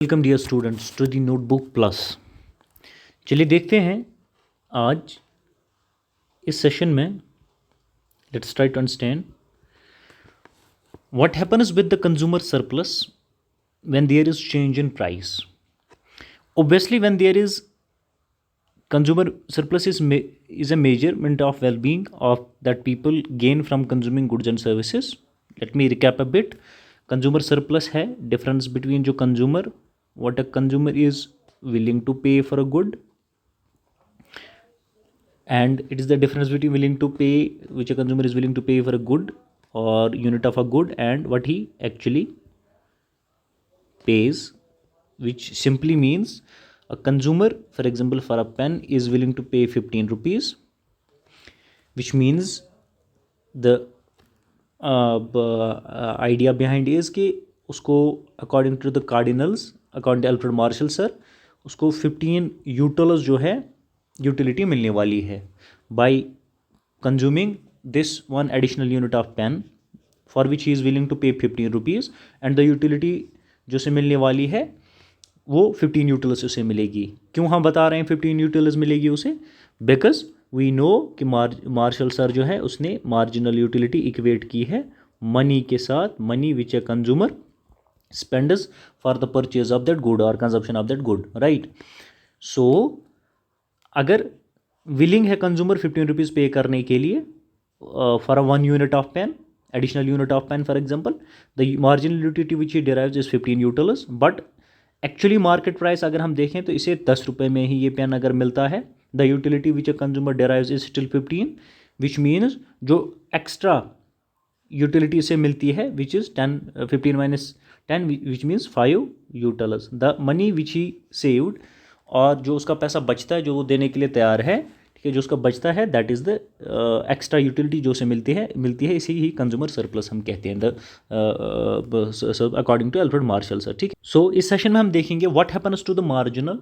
Welcome dear students to the notebook plus. चलिए देखते हैं आज इस सेशन में। Let's try to understand what happens with the consumer surplus when there is change in price. Obviously, when there is consumer surplus is a measurement of well-being of that people gain from consuming goods and services. Let me recap a bit. Consumer surplus है difference between जो consumer, what a consumer is willing to pay for a good, and it is the difference between willing to pay, which a consumer is willing to pay for a good or unit of a good, and what he actually pays, which simply means a consumer, for example, for a pen is willing to pay 15 rupees, which means the idea behind is कि उसको according to the cardinals, according to Alfred Marshall sir, उसको 15 utils जो है utility मिलने वाली है by consuming this one additional unit of pen for which he is willing to pay 15 rupees, and the utility जो से मिलने वाली है वो 15 यूटिल्स उसे मिलेगी। क्यों हम बता रहे हैं 15 यूटिल्स मिलेगी उसे? बिकॉज वी नो कि मार्शल सर जो है उसने मार्जिनल यूटिलिटी इक्वेट की है मनी के साथ, money which a consumer spends for the purchase of that good और consumption of that good, right. So अगर विलिंग है कंज्यूमर 15 रुपीज़ पे करने के लिए for a 1 unit of pen, additional unit of pen for example, the marginal utility which he derives is 15 utils, but actually market price अगर हम देखें तो इसे 10 रुपये में ही ये पेन अगर मिलता है, the utility which a consumer डेराइव्स is still 15, which means जो एक्स्ट्रा यूटिलिटी से मिलती है which is 10, 15 minus 10 which means 5 utils. The money which he saved, और जो उसका पैसा बचता है जो वो देने के लिए तैयार है, ठीक है, जो उसका बचता है that is the extra utility जो से मिलती है इसी ही कंज्यूमर सरप्लस हम कहते हैं, the according to Alfred Marshall sir, ठीक है। सो इस सेशन में हम देखेंगे what happens to the marginal,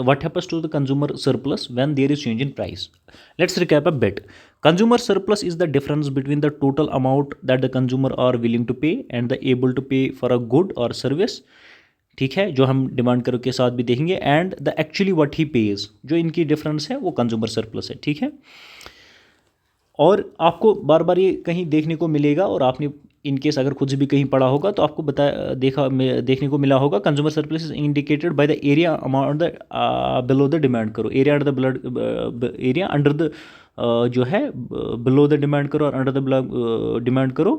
what happens to the consumer surplus when there is change in price. Let's recap a bit. Consumer surplus is the difference between the total amount that the consumer are willing to pay and the able to pay for a good or service, ठीक है, जो हम demand करो के साथ भी देखेंगे, and the actually what he page, जो इनकी डिफरेंस है वो कंज्यूमर सरप्लस है, ठीक है। और आपको बार बार ये कहीं देखने को मिलेगा, और आपने इनकेस अगर खुद से भी कहीं पढ़ा होगा तो आपको देखने को मिला होगा consumer surplus is indicated by the area amount the below the demand curve, area under the blood, area under the जो है बिलो द डिमांड करो और अंडर द डिमांड करो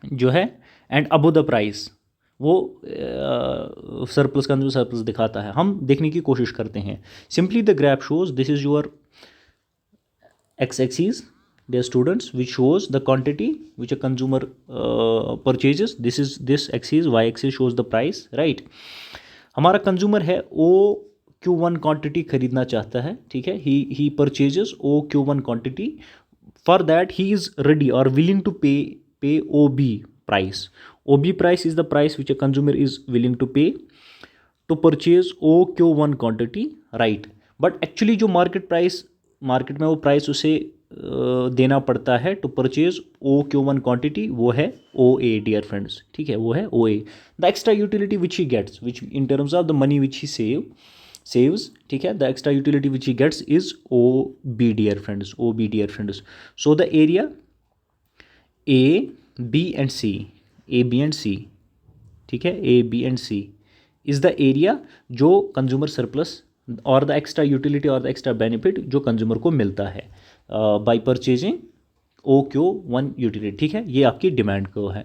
जो है, एंड अबो द प्राइस, वो सरप्लस कंज्यूमर सरप्लस दिखाता है। हम देखने की कोशिश करते हैं। Simply the graph shows this is your x axis, dear students, which shows the quantity which a consumer purchases. This axis, y axis shows the price, right। हमारा कंज्यूमर है ओ Q1 क्वांटिटी खरीदना चाहता है, ठीक है, he purchases O Q1 quantity, for that he is ready और willing to pay OB price. OB price is the price which a consumer is willing to pay to purchase O Q1 quantity, right. But actually जो market में वो price उसे देना पड़ता है to purchase O Q1 quantity, वो है OA dear friends, ठीक है, वो है OA। The extra utility which he gets, which in terms of the money which he saves, ठीक है, the extra utility which he gets is OB dear friends, OB dear friends. So the area A, B and C, A, B and C, ठीक है, A, B and C is the area जो consumer surplus और the extra utility और the extra benefit जो consumer को मिलता है bye purchasing OQ1 utility, ठीक है, ये आपकी डिमांड को है।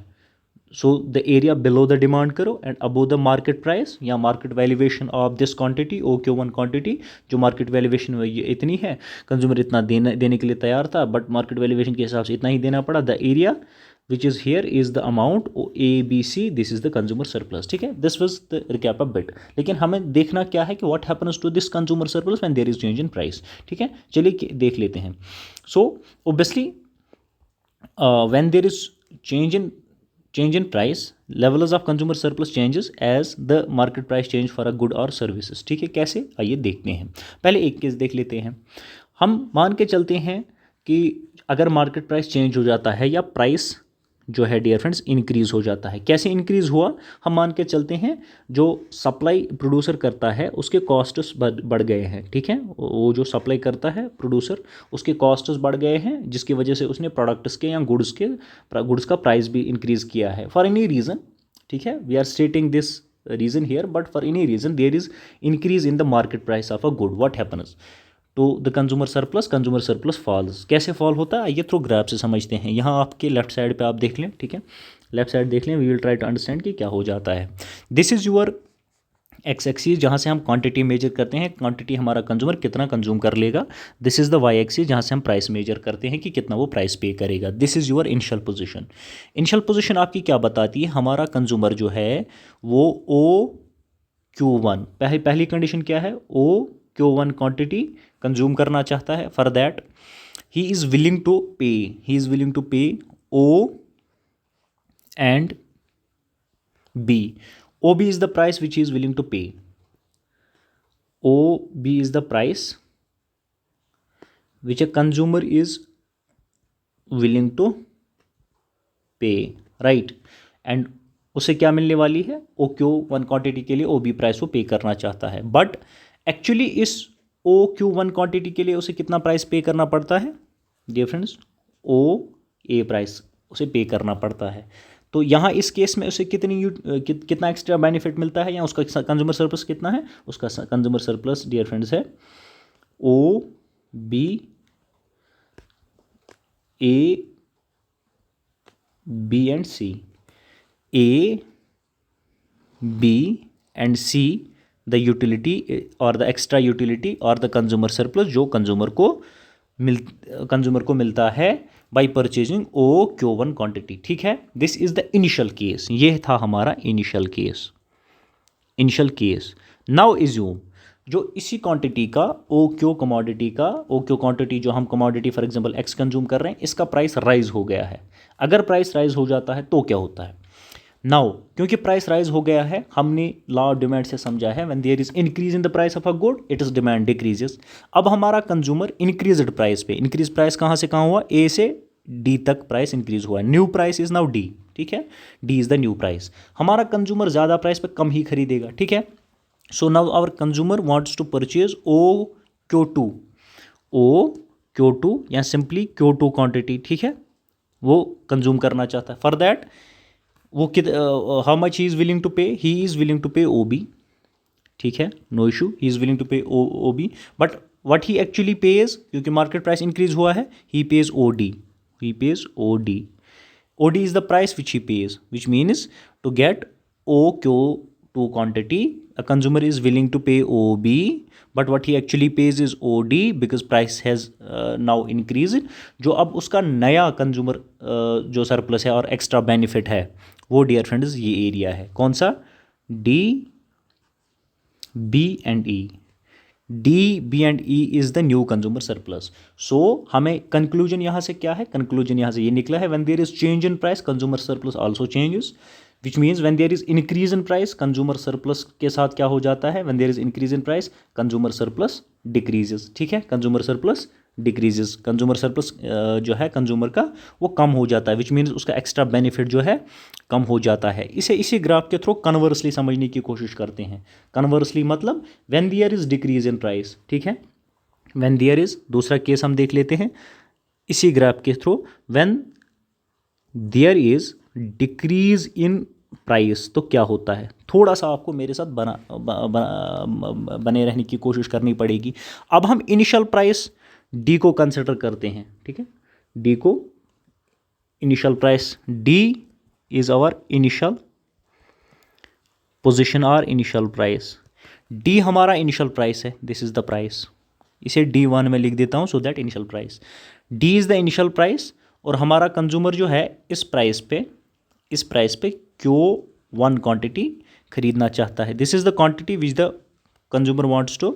So the area below the demand करो and above the market price या market valuation of this quantity OQ1 quantity, जो मार्केट वैल्यूएशन ये इतनी है, कंज्यूमर इतना देने के लिए तैयार था, बट मार्केट वैल्यूएशन के हिसाब से इतना ही देना पड़ा। The area which is here is the amount ABC, this is the consumer surplus, ठीक है। this was the recap a bit। लेकिन हमें देखना क्या है कि what happens to this consumer surplus when there is change in price, ठीक है, चलिए देख लेते हैं। so obviously when there is change in price, levels of consumer surplus changes as the market price change for a good or services, ठीक है। कैसे, आइए देखते हैं। पहले एक केस देख लेते हैं। हम मान के चलते हैं कि अगर मार्केट प्राइस चेंज हो जाता है या प्राइस जो है डियर फ्रेंड्स इंक्रीज़ हो जाता है। कैसे इंक्रीज़ हुआ, हम मान के चलते हैं जो सप्लाई प्रोड्यूसर करता है उसके कॉस्ट्स बढ़ गए हैं, ठीक है, वो जो सप्लाई करता है प्रोड्यूसर उसके कॉस्ट्स बढ़ गए हैं, जिसकी वजह से उसने प्रोडक्ट्स के या गुड्स का प्राइस भी इंक्रीज़ किया है फॉर एनी रीज़न, ठीक है। We are stating this reason here, but for any reason there is increase in the market price of a good, what happens to the consumer surplus falls. कैसे fall होता है आइए through graph से समझते हैं। यहाँ आपके लेफ्ट साइड पे आप देख लें, ठीक है, लेफ्ट साइड देख लें, we will try to understand कि क्या हो जाता है। This is your X axis जहाँ से हम क्वांटिटी मेजर करते हैं, क्वांटिटी हमारा कंज्यूमर कितना कंज्यूम कर लेगा। This is the Y axis जहाँ से हम प्राइस मेजर करते हैं कि कितना वो प्राइस पे करेगा। This is your initial position. Initial position आपकी क्या बताती है, हमारा कंज्यूमर जो है वो O Q1 पहली कंडीशन क्या है, O Q1 क्वांटिटी कंज्यूम करना चाहता है। For that he is willing to pay O and B. OB is the price which he is willing to pay. OB is the price which a consumer is willing to pay, right? And उसे क्या मिलने वाली है, OQ1 quantity के लिए OB price वो पे करना चाहता है, बट एक्चुअली इस OQ1 क्वांटिटी के लिए उसे कितना प्राइस पे करना पड़ता है डियर फ्रेंड्स, OA प्राइस उसे पे करना पड़ता है। तो यहाँ इस केस में उसे कितना एक्स्ट्रा बेनिफिट मिलता है, या उसका कंज्यूमर सरप्लस कितना है, उसका कंज्यूमर सरप्लस डियर फ्रेंड्स है OB, A, B and C, A, B and C the utility और द एक्स्ट्रा यूटिलिटी और द कंज्यूमर सरप्लस जो कंज्यूमर को मिलता है बाई परचेजिंग OQ1 क्वांटिटी, ठीक है। This is the initial case, ये था हमारा इनिशियल केस। नाउ इज्यूम जो इसी क्वांटिटी का OQ क्वांटिटी जो हम commodity for example X consume कर रहे हैं, इसका प्राइस राइज हो गया है। अगर प्राइस राइज हो जाता है तो क्या होता है, नाउ क्योंकि प्राइस राइज हो गया है, हमने लॉ ऑफ डिमांड से समझा है, when there is increase in the price of a good it is demand decreases. अब हमारा कंज्यूमर इंक्रीज्ड प्राइस पे, इंक्रीज प्राइस कहाँ से कहाँ हुआ, A से D तक प्राइस इंक्रीज हुआ, new price is now D, ठीक है, D is the new price. हमारा कंज्यूमर ज़्यादा प्राइस पे कम ही खरीदेगा, ठीक है। So now our consumer wants to purchase OQ2 या सिंपली Q2 क्वांटिटी, ठीक है, वो कंज्यूम करना चाहता है। फॉर दैट वो how much he is willing to pay, he is willing to pay OB, ठीक है, no issue, he is willing to pay OB, but what he actually pays, क्योंकि मार्केट प्राइस इंक्रीज हुआ है, he pays OD is the price which he pays, which means to get OQ2 quantity a consumer is willing to pay OB, but what he actually pays is OD because price has now increased। जो अब उसका नया consumer जो surplus है और extra benefit है वो dear friends ये एरिया है, कौन सा, D, B and E। D, B and E is the new consumer surplus। So हमें कंक्लूजन यहाँ से क्या है, कंक्लूजन यहाँ से ये निकला है, when there is change in price consumer surplus also changes, which means when there is increase in price consumer surplus के साथ क्या हो जाता है, when there is increase in price consumer surplus decreases, ठीक है, consumer surplus decreases, consumer surplus जो है कंज्यूमर का वो कम हो जाता है, which means उसका एक्स्ट्रा बेनिफिट जो है कम हो जाता है। इसे इसी ग्राफ के थ्रू कन्वर्सली समझने की कोशिश करते हैं। कन्वर्सली मतलब when there is decrease in price, ठीक है, when there is, दूसरा केस हम देख लेते हैं इसी ग्राफ के through, when there is decrease in price तो क्या होता है, थोड़ा सा आपको मेरे साथ बने रहने की कोशिश करनी पड़ेगी। अब हम इनिशियल प्राइस D को कंसिडर करते हैं, ठीक है, D को initial price, D is our initial position और इनिशियल प्राइस, D हमारा इनिशियल प्राइस है, दिस इज द प्राइस, इसे D1 में लिख देता हूँ so that initial price, D is the initial price, और हमारा कंज्यूमर जो है इस प्राइस पे Q1 क्वांटिटी खरीदना चाहता है। This is the quantity which the consumer wants to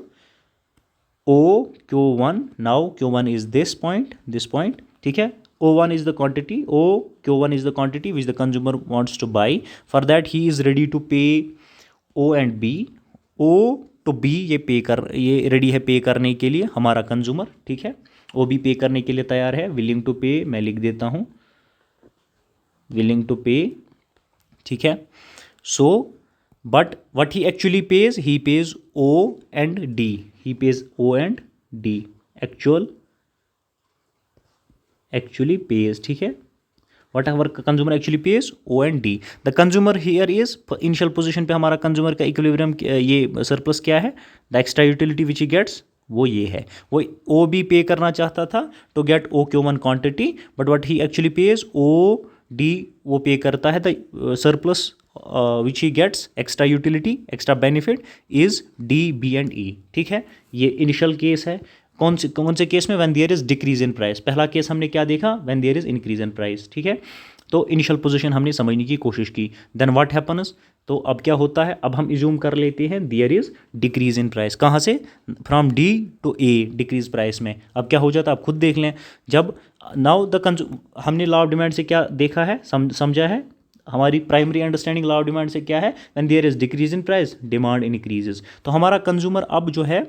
OQ1, now Q1 is this point, ठीक है, O1 is the quantity, OQ1 is the quantity which the consumer wants to buy, for that he is ready to pay O and B, O to B ये ready है पे करने के लिए हमारा consumer, ठीक है, OB पे करने के लिए तैयार है, विलिंग टू पे मैं लिख देता हूँ willing to pay, ठीक है. So but what he actually pays, he pays O and D, he pays O and D, actually pays, ठीक है. whatever consumer actually pays O and D. The consumer here is initial position पे हमारा consumer का equilibrium ये surplus क्या है, the extra utility which he gets वो ये है. वो O भी पे करना चाहता था to get OQ1 quantity, but what he actually pays O D वो पे करता है, the surplus which he gets extra utility, extra benefit is D, B and E, ठीक है. ये initial case है. कौन से केस में, when there is decrease in price. पहला केस हमने क्या देखा, when there is increase in price, ठीक है. तो इनिशियल पोजीशन हमने समझने की कोशिश की. देन व्हाट हैपन्स, तो अब क्या होता है, अब हम इज्यूम कर लेते हैं there is decrease in price. कहाँ से, from D to A, decrease price में. अब क्या हो जाता है, आप खुद देख लें. जब नाउ हमने लॉ ऑफ डिमांड से क्या देखा है, समझा है, हमारी primary understanding law of demand से क्या है, when there is decrease in price demand increases. तो हमारा कंज्यूमर अब जो है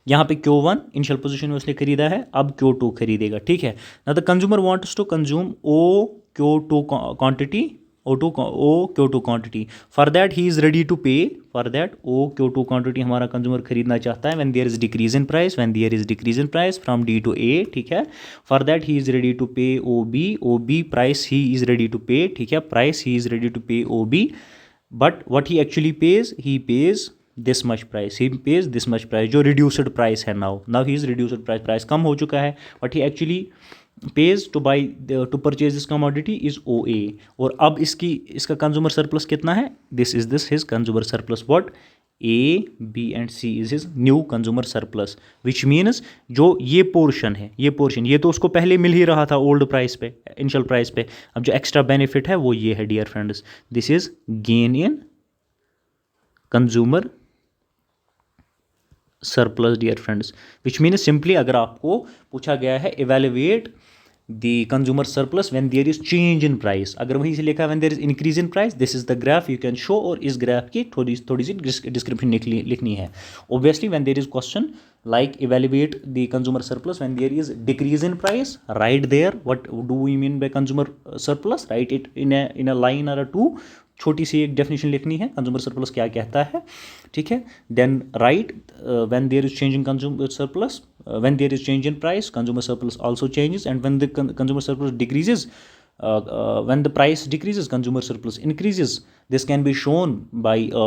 यहाँ पे Q1 इनिशियल पोजीशन में उसने खरीदा है, अब Q2 खरीदेगा, ठीक है. ना the consumer wants to consume O Q2 quantity, O Q2 quantity. For that he is ready to pay, for that O Q2 quantity हमारा कंज्यूमर खरीदना चाहता है. When there is decrease in price, when there is decrease in price from D to A, ठीक है. For that he is ready to pay OB price he is ready to pay, ठीक है. Price he is ready to pay OB, but what he actually pays, he pays this much price, he pays this much price, जो reduced price है. Now he is reduced price, price कम हो चुका है. But he actually pays to buy to purchase this commodity is OA. और अब इसका consumer surplus कितना है, this is his consumer surplus. What, A, B and C is his new consumer surplus, which means जो ये portion है, ये तो उसको पहले मिल ही रहा था ओल्ड प्राइस पे, इनिशियल प्राइस पे. अब जो एक्स्ट्रा बेनिफिट है वो ये है dear friends, this is gain in consumer surplus dear friends. Which mean simply अगर आपको पूछा गया है evaluate the consumer surplus when there is change in price, अगर वहीं से लिखा है when there is increase in price, this is the graph you can show. और इस ग्राफ की थोड़ी सी डिस्क्रिप्शन लिखनी है. Obviously when there is question like evaluate the consumer surplus when there is decrease in price, right there what do we mean by consumer surplus, write it in a line or a two. छोटी सी एक definition लिखनी है, consumer surplus क्या कहता है, ठीक है. Then right when there is change in consumer surplus, when there is change in price consumer surplus also changes, and when the consumer surplus decreases, when the price decreases consumer surplus increases. This can be shown by a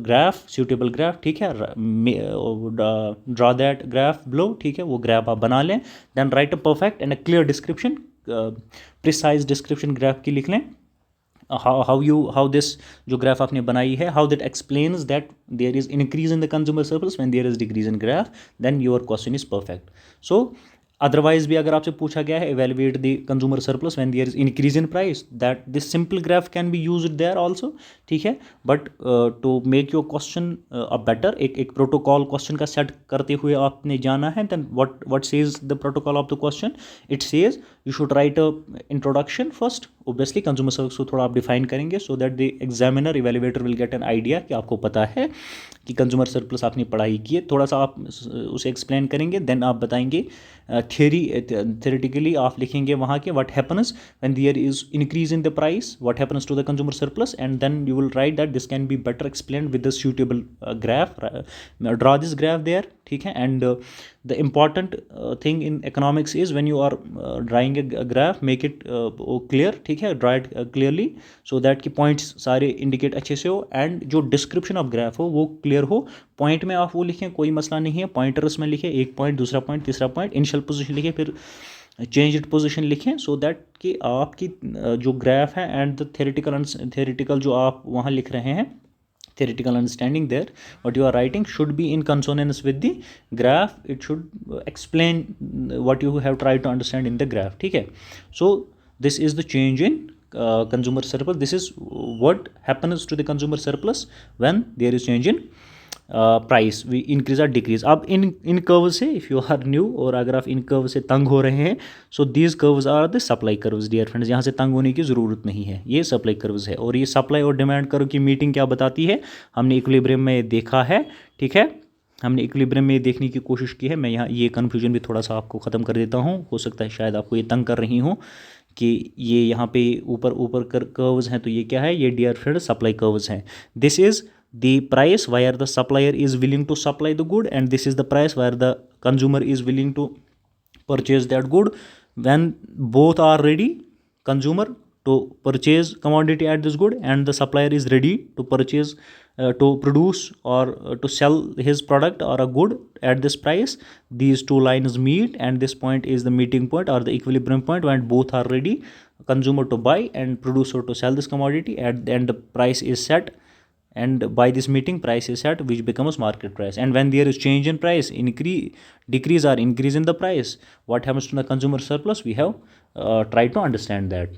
graph, suitable graph, ठीक है. Draw that graph below, ठीक है, वो graph आप बना लें. then write a perfect and a clear description, precise description graph की लिख लें. how this जो ग्राफ आपने बनाई है, how that explains that there is increase in the consumer surplus when there is decrease in graph, then your question is perfect. So otherwise भी अगर आपसे पूछा गया है evaluate the consumer surplus when there is increase in price, that this simple graph can be used there also, ठीक है. But to make your question a better, एक protocol question का सेट करते हुए आपने जाना है. Then what says the protocol of the question, it says you should write a introduction first. Obviously consumer service को थोड़ा आप डिफाइन करेंगे so that the examiner evaluator will get an idea कि आपको पता है कि कंज्यूमर सरप्लस आपने पढ़ाई की है. थोड़ा सा आप उसे एक्सप्लेन करेंगे. देन आप बताएंगे theoretically आप लिखेंगे वहाँ के what happens when there is increase in the price, what happens to the consumer surplus, and then you will write that this can be better explained with the suitable graph. Draw this graph there, ठीक है. And the important thing in economics is when you are drawing a graph, make it clear, ठीक है. Draw it clearly so that कि points सारे indicate अच्छे से हो, and जो description of graph हो वो clear हो. पॉइंट में आप वो लिखें, कोई मसला नहीं है, पॉइंटर्स में लिखें, एक पॉइंट, दूसरा पॉइंट, तीसरा पॉइंट, इनिशियल पोजीशन लिखें, फिर चेंज्ड पोजीशन लिखें, सो दैट कि आपकी जो ग्राफ है एंड द थेरेटिकल जो आप वहाँ लिख रहे हैं, theoretical understanding there what you are writing should be in consonance with the graph. It should explain what you have tried to understand in the graph, ठीक है. So this is the change in consumer surplus. This is what happens to the consumer surplus when there is change in price, we increase और decrease. अब इन curve से if you are new और अगर आप इन curve से तंग हो रहे हैं, so these curves are the supply curves dear friends. यहाँ से तंग होने की ज़रूरत नहीं है, ये सप्लाई कर्व्स है. और ये सप्लाई और डिमांड कर्व की मीटिंग क्या बताती है, हमने इक्विलिब्रियम में देखा है, ठीक है. हमने इक्विलिब्रियम में देखने की कोशिश की है. मैं यहाँ ये कन्फ्यूजन भी थोड़ा सा आपको ख़त्म कर देता हूँ, हो सकता है शायद आपको ये तंग कर रही हूँ कि ये यहाँ पे ऊपर ऊपर कर्व्स हैं, तो ये क्या है, ये डिफरेंट सप्लाई कर्व्स हैं. This is the price where the supplier is willing to supply the good, and this is the price where the consumer is willing to purchase that good. When both are ready, consumer to purchase commodity at this good, and the supplier is ready to purchase, to produce or to sell his product or a good at this price, these two lines meet, and this point is the meeting point or the equilibrium point when both are ready, consumer to buy and producer to sell this commodity. At the end the price is set, and by this meeting price is set, which becomes market price. And when there is change in price, decrease or increase in the price, what happens to the consumer surplus, we have tried to understand that.